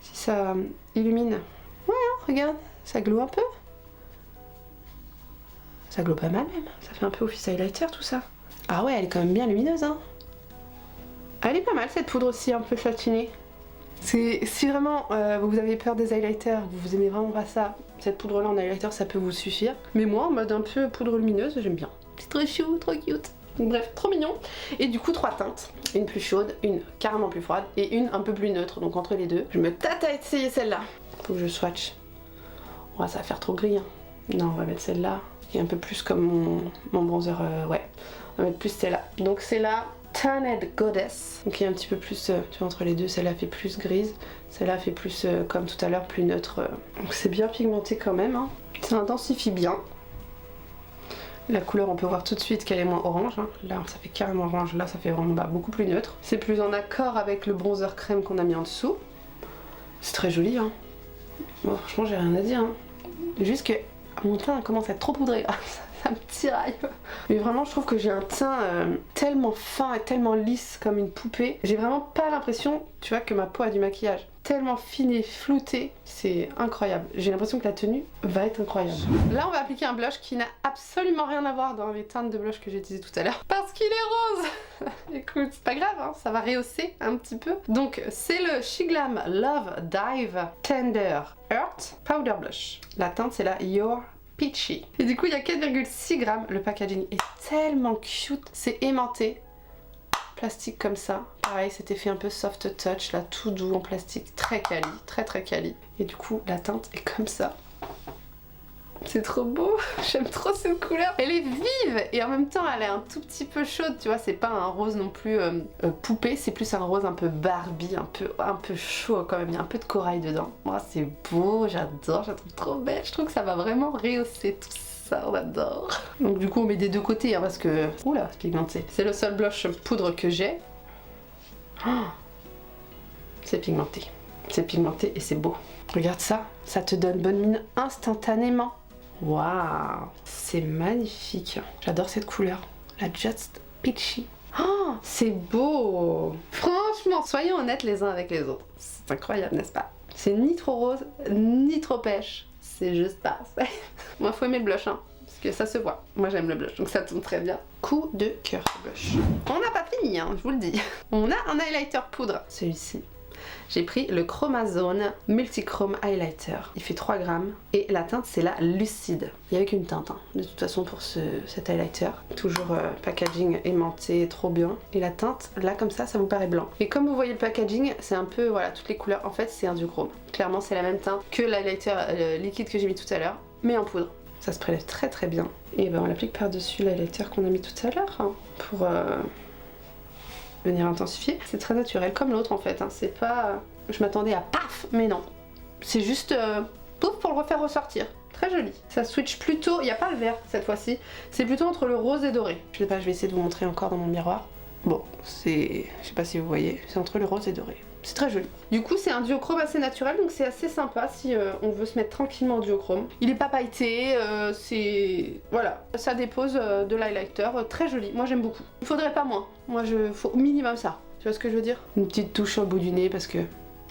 si ça illumine. Ouais, hein, regarde, ça glow un peu. Ça glow pas mal même. Ça fait un peu office highlighter tout ça. Ah ouais, elle est quand même bien lumineuse, hein. Elle est pas mal cette poudre aussi, un peu satinée. Si vraiment vous avez peur des highlighters, vous aimez vraiment pas ça, cette poudre là en highlighter ça peut vous suffire. Mais moi en mode un peu poudre lumineuse, j'aime bien. C'est trop chou, trop cute. Bref, trop mignon. Et du coup 3 teintes. Une plus chaude, une carrément plus froide et une un peu plus neutre. Donc entre les deux, je me tâte à essayer celle-là. Faut que je swatch. Ouais, ça va faire trop gris. Hein. Non, on va mettre celle-là. Qui est un peu plus comme mon bronzer. Ouais, on va mettre plus celle-là. Donc c'est la Tanned Goddess. Donc il y a un petit peu plus, tu vois, entre les deux, celle-là fait plus grise. Celle-là fait plus, comme tout à l'heure, plus neutre. Donc c'est bien pigmenté quand même. Hein. Ça intensifie bien. La couleur, on peut voir tout de suite qu'elle est moins orange. Hein. Là, ça fait carrément orange. Là, ça fait vraiment beaucoup plus neutre. C'est plus en accord avec le bronzer crème qu'on a mis en dessous. C'est très joli. Hein. Bon, franchement, j'ai rien à dire. Hein. Juste que mon teint commence à être trop poudré là. Ça me tiraille. Mais vraiment, je trouve que j'ai un teint tellement fin et tellement lisse comme une poupée. J'ai vraiment pas l'impression, tu vois, que ma peau a du maquillage. Tellement fine et floutée, c'est incroyable. J'ai l'impression que la tenue va être incroyable. Là, on va appliquer un blush qui n'a absolument rien à voir dans les teintes de blush que j'ai utilisées tout à l'heure. Parce qu'il est rose. Écoute, c'est pas grave, hein, ça va rehausser un petit peu. Donc, c'est le Shiglam Love Dive Tender Earth Powder Blush. La teinte, c'est la Your Peachy. Et du coup, il y a 4,6 grammes. Le packaging est tellement cute. C'est aimanté. Plastique comme ça. Pareil, cet effet un peu soft touch, là, tout doux en plastique. Très quali, très très quali. Et du coup, la teinte est comme ça. C'est trop beau. J'aime trop cette couleur. Elle est vive et en même temps, elle est un tout petit peu chaude. Tu vois, c'est pas un rose non plus poupée. C'est plus un rose un peu Barbie, un peu chaud quand même. Il y a un peu de corail dedans. Moi, c'est beau. J'adore. Je la trouve trop belle. Je trouve que ça va vraiment rehausser tout ça. On adore. Donc du coup, on met des deux côtés hein, parce que... Oula, c'est pigmenté. C'est le seul blush poudre que j'ai. Oh, c'est pigmenté. C'est pigmenté et c'est beau. Regarde ça. Ça te donne bonne mine instantanément. Waouh, c'est magnifique. J'adore cette couleur. La Just Peachy. Oh, c'est beau. Franchement, soyons honnêtes les uns avec les autres. C'est incroyable, n'est-ce pas? C'est ni trop rose, ni trop pêche. C'est juste parfait. Moi, faut aimer le blush, hein, parce que ça se voit. Moi, j'aime le blush, donc ça tourne très bien. Coup de cœur blush. On n'a pas fini, hein, je vous le dis. On a un highlighter poudre. Celui-ci. J'ai pris le Chromazone Multichrome Highlighter. Il fait 3 grammes et la teinte c'est la Lucide. Il n'y avait qu'une teinte hein, de toute façon pour cet highlighter. Toujours packaging aimanté, trop bien. Et la teinte là comme ça vous paraît blanc. Et comme vous voyez le packaging c'est un peu voilà toutes les couleurs. En fait c'est un duochrome. Clairement c'est la même teinte que l'highlighter liquide que j'ai mis tout à l'heure mais en poudre. Ça se prélève très très bien. Et ben on l'applique par dessus l'highlighter qu'on a mis tout à l'heure hein, pour... venir intensifier. C'est très naturel comme l'autre en fait, hein. C'est pas... Je m'attendais à paf, mais non. C'est juste pouf pour le refaire ressortir. Très joli. Ça switch plutôt, il n'y a pas le vert cette fois-ci, c'est plutôt entre le rose et doré. Je sais pas, je vais essayer de vous montrer encore dans mon miroir. Bon, c'est... je sais pas si vous voyez, c'est entre le rose et doré. C'est très joli. Du coup, c'est un duochrome assez naturel, donc c'est assez sympa si on veut se mettre tranquillement en duochrome. Il est pas pailleté, c'est... Voilà, ça dépose de l'highlighter, très joli. Moi, j'aime beaucoup. Il faudrait pas moins. Moi, faut au minimum ça. Tu vois ce que je veux dire? Une petite touche au bout du nez parce que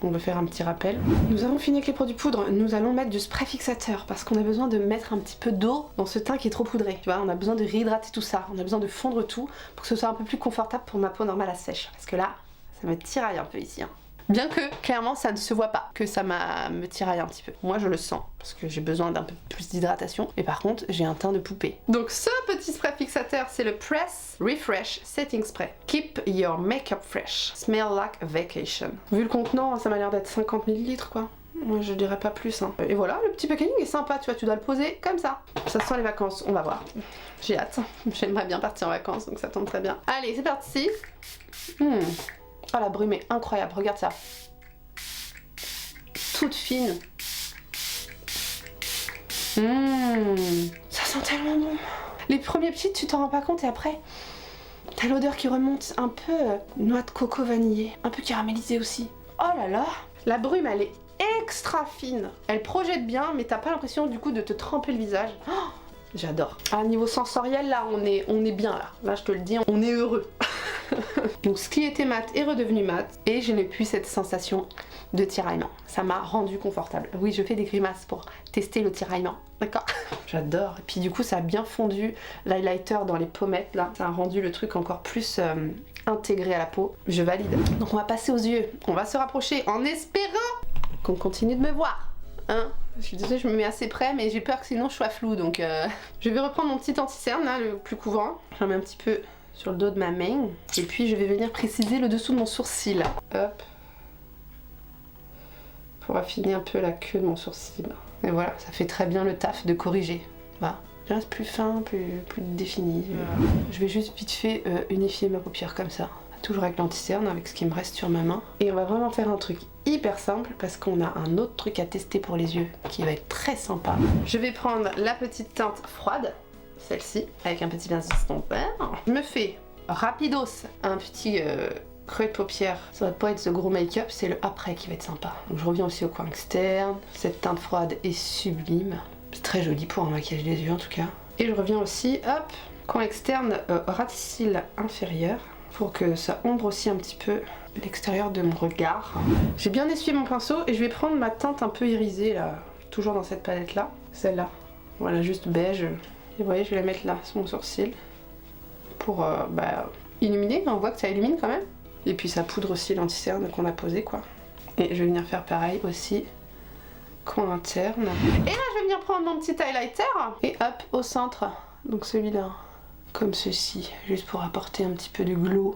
on veut faire un petit rappel. Nous avons fini avec les produits poudre. Nous allons mettre du spray fixateur parce qu'on a besoin de mettre un petit peu d'eau dans ce teint qui est trop poudré. Tu vois, on a besoin de réhydrater tout ça. On a besoin de fondre tout pour que ce soit un peu plus confortable pour ma peau normale à sèche. Parce que là, ça me tiraille un peu ici. Hein. Bien que, clairement, ça ne se voit pas que ça me tiraille un petit peu. Moi, je le sens, parce que j'ai besoin d'un peu plus d'hydratation. Et par contre, j'ai un teint de poupée. Donc, ce petit spray fixateur, c'est le Press Refresh Setting Spray. Keep your makeup fresh. Smell like a vacation. Vu le contenant, ça m'a l'air d'être 50 ml, quoi. Moi, je dirais pas plus. Hein. Et voilà, le petit packaging est sympa, tu vois, tu dois le poser comme ça. Ça sent les vacances, on va voir. J'ai hâte. J'aimerais bien partir en vacances, donc ça tombe très bien. Allez, c'est parti. Oh la brume est incroyable, regarde ça. Toute fine. Ça sent tellement bon. Les premiers petits, tu t'en rends pas compte et après, t'as l'odeur qui remonte un peu noix de coco vanillée, un peu caramélisée aussi. Oh là là, la brume elle est extra fine. Elle projette bien, mais t'as pas l'impression du coup de te tremper le visage. Oh, j'adore. À niveau sensoriel là, on est bien là. Là je te le dis, on est heureux. Donc ce qui était mat est redevenu mat et je n'ai plus cette sensation de tiraillement. Ça m'a rendu confortable. Oui, je fais des grimaces pour tester le tiraillement, d'accord? J'adore. Et puis du coup, ça a bien fondu l'highlighter dans les pommettes là. Ça a rendu le truc encore plus intégré à la peau. Je valide. Donc on va passer aux yeux. On va se rapprocher en espérant qu'on continue de me voir. Hein? Je suis désolée, je me mets assez près, mais j'ai peur que sinon je sois floue. Donc je vais reprendre mon petit anti-cerne là, le plus couvrant. J'en mets un petit peu sur le dos de ma main. Et puis je vais venir préciser le dessous de mon sourcil. Hop. Pour affiner un peu la queue de mon sourcil. Et voilà, ça fait très bien le taf de corriger. Voilà. Je reste plus fin, plus défini. Je vais juste vite fait unifier ma paupière comme ça. Toujours avec l'anti-cerne, avec ce qui me reste sur ma main. Et on va vraiment faire un truc hyper simple parce qu'on a un autre truc à tester pour les yeux qui va être très sympa. Je vais prendre la petite teinte froide, celle-ci, avec un petit pinceau vert. Je me fais rapidos un petit creux de paupière. Ça va pas être ce gros make-up, c'est le après qui va être sympa. Donc je reviens aussi au coin externe. Cette teinte froide est sublime. C'est très joli pour un maquillage des yeux en tout cas. Et je reviens aussi, hop, coin externe, ras de cils inférieur, pour que ça ombre aussi un petit peu l'extérieur de mon regard. J'ai bien essuyé mon pinceau et je vais prendre ma teinte un peu irisée là, toujours dans cette palette là, celle-là. Voilà, juste beige. Et vous voyez, je vais la mettre là sur mon sourcil pour illuminer. On voit que ça illumine quand même. Et puis ça poudre aussi l'anti-cerne qu'on a posé quoi. Et je vais venir faire pareil aussi, coin interne. Et là je vais venir prendre mon petit highlighter et hop, au centre, donc celui-là. Comme ceci, juste pour apporter un petit peu de glow.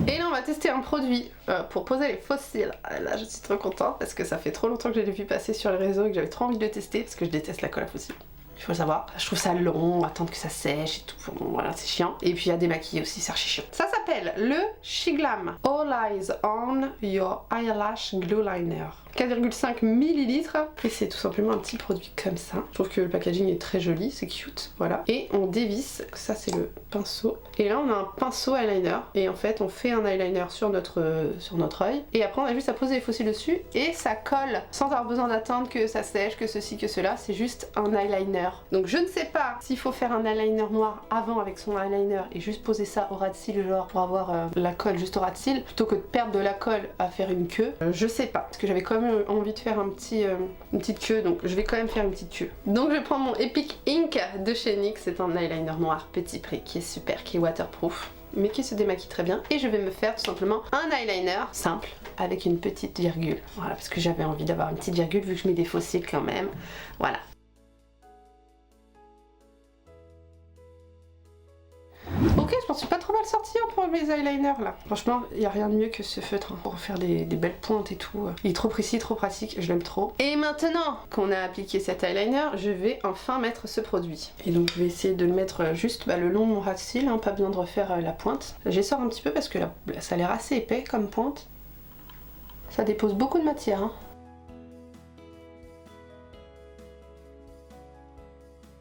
Et là on va tester un produit pour poser les faux cils. Là je suis trop contente parce que ça fait trop longtemps que je l'ai vu passer sur les réseaux et que j'avais trop envie de le tester parce que je déteste la colle à faux cils. Il faut le savoir, je trouve ça long, attendre que ça sèche et tout, bon, voilà c'est chiant. Et puis à démaquiller aussi, c'est archi chiant. Ça s'appelle le Shiglam All Eyes On Your Eyelash Glow Liner. 4,5 ml et c'est tout simplement un petit produit comme ça. Je trouve que le packaging est très joli, c'est cute, voilà. Et on dévisse, ça c'est le pinceau. Et là on a un pinceau eyeliner et en fait on fait un eyeliner sur notre œil et après on a juste à poser les faux cils dessus et ça colle sans avoir besoin d'attendre que ça sèche, que ceci, que cela, c'est juste un eyeliner. Donc je ne sais pas s'il faut faire un eyeliner noir avant avec son eyeliner et juste poser ça au ras de cils genre pour avoir la colle juste au ras de cils plutôt que de perdre de la colle à faire une queue. Je sais pas, parce que j'avais quand même envie de faire une petite queue, donc je vais quand même faire une petite queue. Donc je vais prendre mon Epic Ink de chez NYX, c'est un eyeliner noir petit prix qui est super, qui est waterproof mais qui se démaquille très bien et je vais me faire tout simplement un eyeliner simple avec une petite virgule, voilà, parce que j'avais envie d'avoir une petite virgule vu que je mets des faux cils quand même, voilà. Ok, je m'en suis pas trop mal sortie hein, pour mes eyeliners là. Franchement, il n'y a rien de mieux que ce feutre hein, pour faire des belles pointes et tout. Il est trop précis, trop pratique, je l'aime trop. Et maintenant qu'on a appliqué cet eyeliner, je vais enfin mettre ce produit. Et donc je vais essayer de le mettre juste le long de mon ras de cils, hein, pas besoin de refaire la pointe. J'essore un petit peu parce que là, ça a l'air assez épais comme pointe. Ça dépose beaucoup de matière. Hein.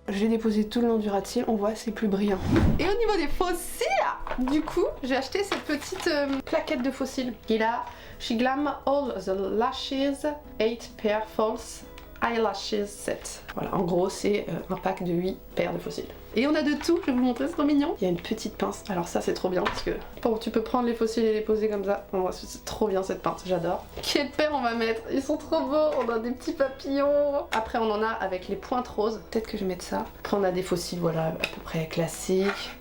Je l'ai déposé tout le long du ras de cils, on voit c'est plus brillant. Et au niveau des faux cils, du coup, j'ai acheté cette petite plaquette de faux cils. Et là, Shiglam All the Lashes 8 Pair False Eyelashes Set. Voilà, en gros, c'est un pack de 8 paires de faux cils. Et on a de tout, je vais vous montrer, c'est trop mignon. Il y a une petite pince, alors ça c'est trop bien parce que bon, tu peux prendre les faux cils et les poser comme ça. Bon, c'est trop bien cette pince, j'adore. Quelle paire on va mettre? Ils sont trop beaux, on a des petits papillons. Après on en a avec les pointes roses, peut-être que je vais mettre ça. Après on a des faux cils, voilà, à peu près classiques.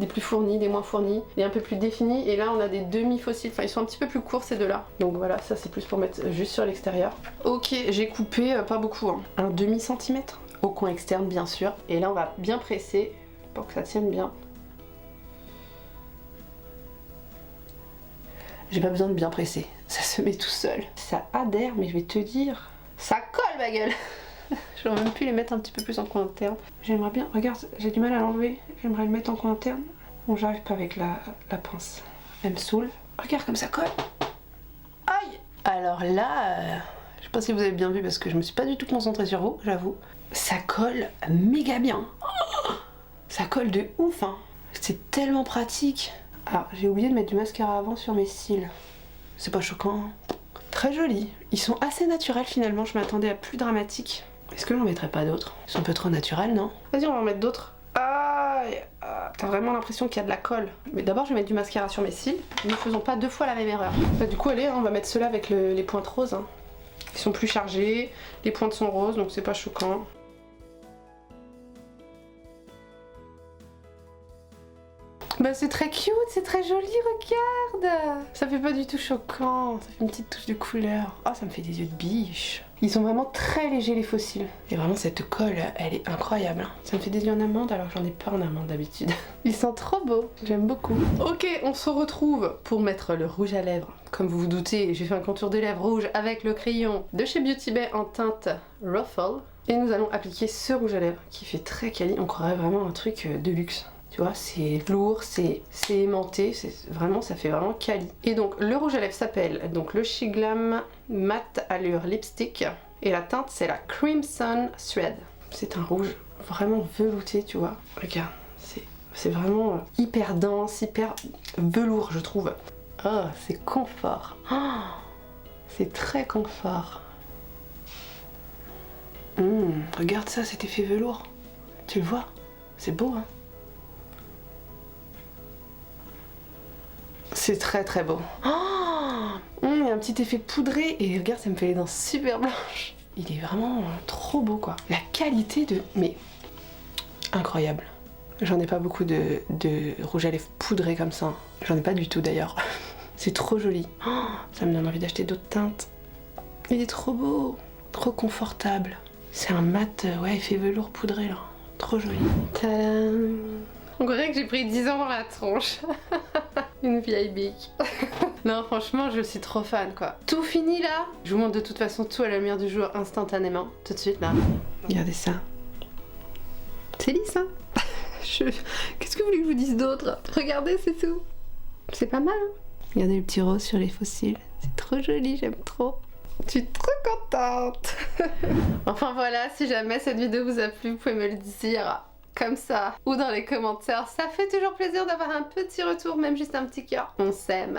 Des plus fournis, des moins fournis, des un peu plus définis. Et là on a des demi-faux cils, enfin ils sont un petit peu plus courts ces deux-là. Donc voilà, ça c'est plus pour mettre juste sur l'extérieur. Ok, j'ai coupé pas beaucoup, hein. Un demi-centimètre. Au coin externe bien sûr. Et là on va bien presser pour que ça tienne bien. J'ai pas besoin de bien presser, ça se met tout seul. Ça adhère, mais je vais te dire, ça colle ma gueule. Je vais même plus les mettre un petit peu plus en coin interne. J'aimerais bien, regarde, j'ai du mal à l'enlever. J'aimerais le mettre en coin interne. Bon, j'arrive pas avec la pince. Elle me saoule. Regarde comme ça colle. Aïe. Alors là, je sais pas si vous avez bien vu parce que je me suis pas du tout concentrée sur vous, j'avoue. Ça colle méga bien. Oh, ça colle de ouf, hein. C'est tellement pratique. Alors, j'ai oublié de mettre du mascara avant sur mes cils. C'est pas choquant. Très joli. Ils sont assez naturels finalement, je m'attendais à plus dramatique. Est-ce que j'en mettrais pas d'autres? Ils sont un peu trop naturels, non? Vas-y, on va en mettre d'autres. Aïe, ah. t'as vraiment l'impression qu'il y a de la colle. Mais d'abord je vais mettre du mascara sur mes cils. Ne faisons pas 2 fois la même erreur. Bah, du coup allez, hein, on va mettre ceux-là avec les pointes roses. Hein. Ils sont plus chargés, les pointes sont roses donc c'est pas choquant. Bah c'est très cute, c'est très joli, regarde. Ça fait pas du tout choquant, ça fait une petite touche de couleur. Oh, ça me fait des yeux de biche. Ils sont vraiment très légers les fossiles. Et vraiment cette colle, elle est incroyable. Ça me fait des yeux en amande alors que j'en ai pas en amande d'habitude. Ils sont trop beaux, j'aime beaucoup. Ok, on se retrouve pour mettre le rouge à lèvres. Comme vous vous doutez, j'ai fait un contour de lèvres rouge avec le crayon de chez Beauty Bay en teinte Ruffle. Et nous allons appliquer ce rouge à lèvres qui fait très quali. On croirait vraiment un truc de luxe. Tu vois, c'est lourd, c'est aimanté, vraiment, ça fait vraiment quali. Et donc, le rouge à lèvres s'appelle donc le Shiglam Matte Allure Lipstick. Et la teinte, c'est la Crimson Thread. C'est un rouge vraiment velouté, tu vois. Regarde, c'est vraiment hyper dense, hyper velours, je trouve. Oh, c'est confort. Oh, c'est très confort. Regarde ça, cet effet velours. Tu le vois? C'est beau, hein? C'est très très beau. Oh, il y a un petit effet poudré et regarde, ça me fait les dents super blanches. Il est vraiment trop beau quoi. La qualité de... mais incroyable. J'en ai pas beaucoup de rouge à lèvres poudré comme ça. J'en ai pas du tout d'ailleurs. C'est trop joli. Oh, ça me donne envie d'acheter d'autres teintes. Il est trop beau, trop confortable. C'est un mat, ouais, effet velours poudré là. Trop joli. Tadam! On dirait que j'ai pris 10 ans dans la tronche. Une vieille bique. Non, franchement, je suis trop fan, quoi. Tout fini, là. Je vous montre de toute façon tout à la lumière du jour, instantanément. Tout de suite, là. Regardez ça. C'est lisse, hein. Qu'est-ce que vous voulez que je vous dise d'autre? Regardez, c'est tout. C'est pas mal, hein. Regardez le petit rose sur les fossiles. C'est trop joli, j'aime trop. Je suis trop contente. Enfin, voilà, si jamais cette vidéo vous a plu, vous pouvez me le dire comme ça ou dans les commentaires. Ça fait toujours plaisir d'avoir un petit retour, même juste un petit cœur. On s'aime.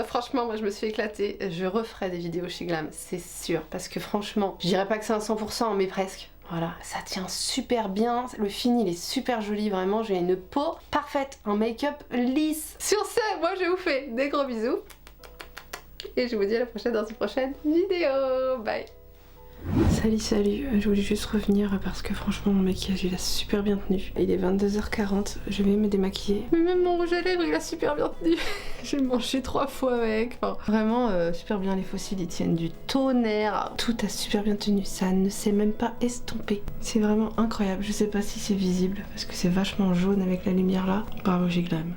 Franchement, moi je me suis éclatée. Je referai des vidéos chez Glam, c'est sûr, parce que franchement, je dirais pas que c'est un 100%, mais presque. Voilà, ça tient super bien, le fini il est super joli, vraiment j'ai une peau parfaite, un make-up lisse. Sur ce, moi je vous fais des gros bisous et je vous dis à la prochaine dans une prochaine vidéo. Bye. Salut, je voulais juste revenir parce que franchement mon maquillage il a super bien tenu. Il est 22h40, je vais me démaquiller. Mais même mon rouge à lèvres il a super bien tenu. J'ai mangé 3 fois avec. Enfin, vraiment super bien, les fossiles ils tiennent du tonnerre. Tout a super bien tenu, ça ne s'est même pas estompé. C'est vraiment incroyable, je sais pas si c'est visible parce que c'est vachement jaune avec la lumière là. Bravo, j'ai Glam.